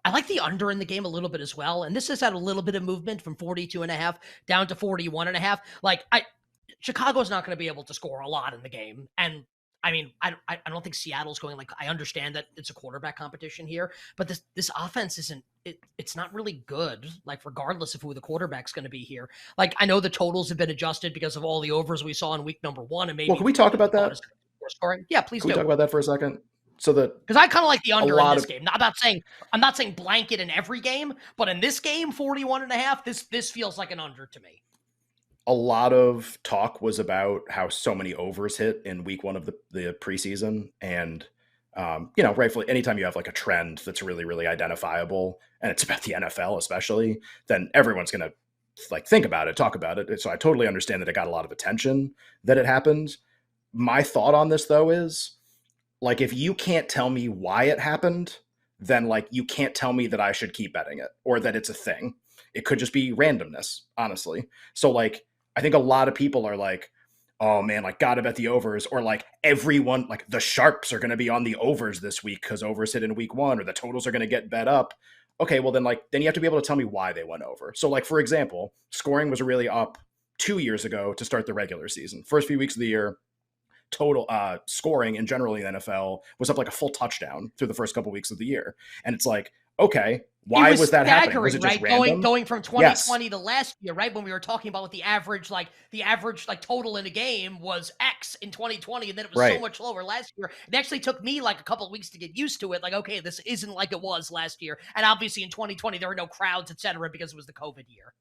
I like the under in the game a little bit as well. And this has had a little bit of movement from 42.5 down to 41.5. Like Chicago's not going to be able to score a lot in the game. And I mean, I don't think Seattle's going, like, I understand that it's a quarterback competition here, but this offense it's not really good, like, regardless of who the quarterback's going to be here. Like, I know the totals have been adjusted because of all the overs we saw in week number one, and Well, maybe can we talk people about thought that? it's going to be more scoring. Yeah, please Can we do. talk about that for a second? So that Because I kind of like the a under in lot this of game. I'm not saying blanket in every game, but in this game, 41.5, this feels like an under to me. a lot of talk was about how so many overs hit in week one of the preseason. And, rightfully, anytime you have like a trend that's really, really identifiable and it's about the NFL, especially, then everyone's going to like think about it, talk about it. So I totally understand that it got a lot of attention that it happened. My thought on this, though, is like, if you can't tell me why it happened, then like you can't tell me that I should keep betting it or that it's a thing. It could just be randomness, honestly. So like, I think a lot of people are like, oh man, like gotta bet the overs, or like everyone, like the sharps are going to be on the overs this week because overs hit in week one, or the totals are going to get bet up. Okay, well then you have to be able to tell me why they went over. So like, for example, scoring was really up 2 years ago to start the regular season. First few weeks of the year, total scoring in generally in the NFL was up like a full touchdown through the first couple weeks of the year. And it's like, okay, It why was was that happening? Was staggering, it just right? random? Going from Yes. 2020 to last year, right? When we were talking about what the average like total in a game was X in 2020, and then it was so Right. much lower last year. It actually took me like a couple of weeks to get used to it. Like, okay, this isn't like it was last year. And obviously in 2020 there were no crowds, etc., because it was the COVID year.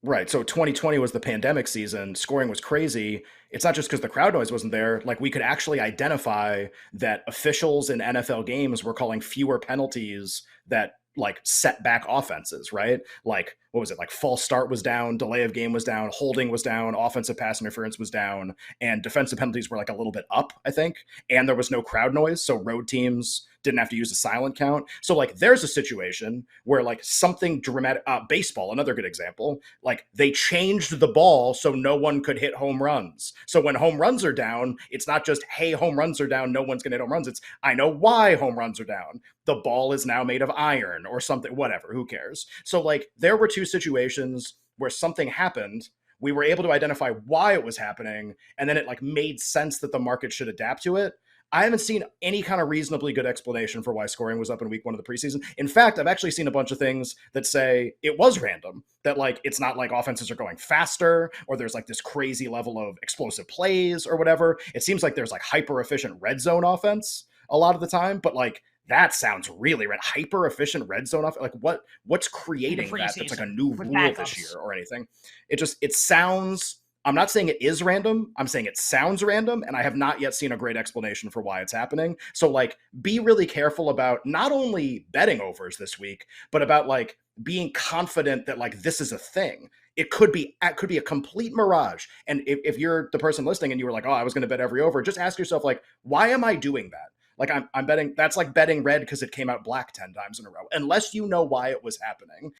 Right. So 2020 was the pandemic season. Scoring was crazy. It's not just because the crowd noise wasn't there. Like, we could actually identify that officials in NFL games were calling fewer penalties that like set back offenses, right? Like, what was it? Like, false start was down, delay of game was down, holding was down, offensive pass interference was down, and defensive penalties were like a little bit up, I think. And there was no crowd noise. So road teams didn't have to use a silent count. So like, there's a situation where like something dramatic, baseball, another good example, like they changed the ball so no one could hit home runs. So when home runs are down, it's not just, hey, home runs are down, no one's going to hit home runs. It's, I know why home runs are down. The ball is now made of iron or something, whatever, who cares? So like, there were two situations where something happened. We were able to identify why it was happening, and then it like made sense that the market should adapt to it. I haven't seen any kind of reasonably good explanation for why scoring was up in week one of the preseason. In fact, I've actually seen a bunch of things that say it was random, that like it's not like offenses are going faster or there's like this crazy level of explosive plays or whatever. It seems like there's like hyper efficient red zone offense a lot of the time, but like that sounds really hyper efficient red zone offense. Like what's In the creating that? That's like a preseason new with rule this year backups. or anything. It sounds, I'm not saying it is random. I'm saying it sounds random, and I have not yet seen a great explanation for why it's happening. So, like, be really careful about not only betting overs this week, but about like being confident that like this is a thing. It could be a complete mirage. And if you're the person listening and you were like, oh, I was going to bet every over, just ask yourself like, why am I doing that? Like, I'm betting, that's like betting red because it came out black 10 times in a row. Unless you know why it was happening,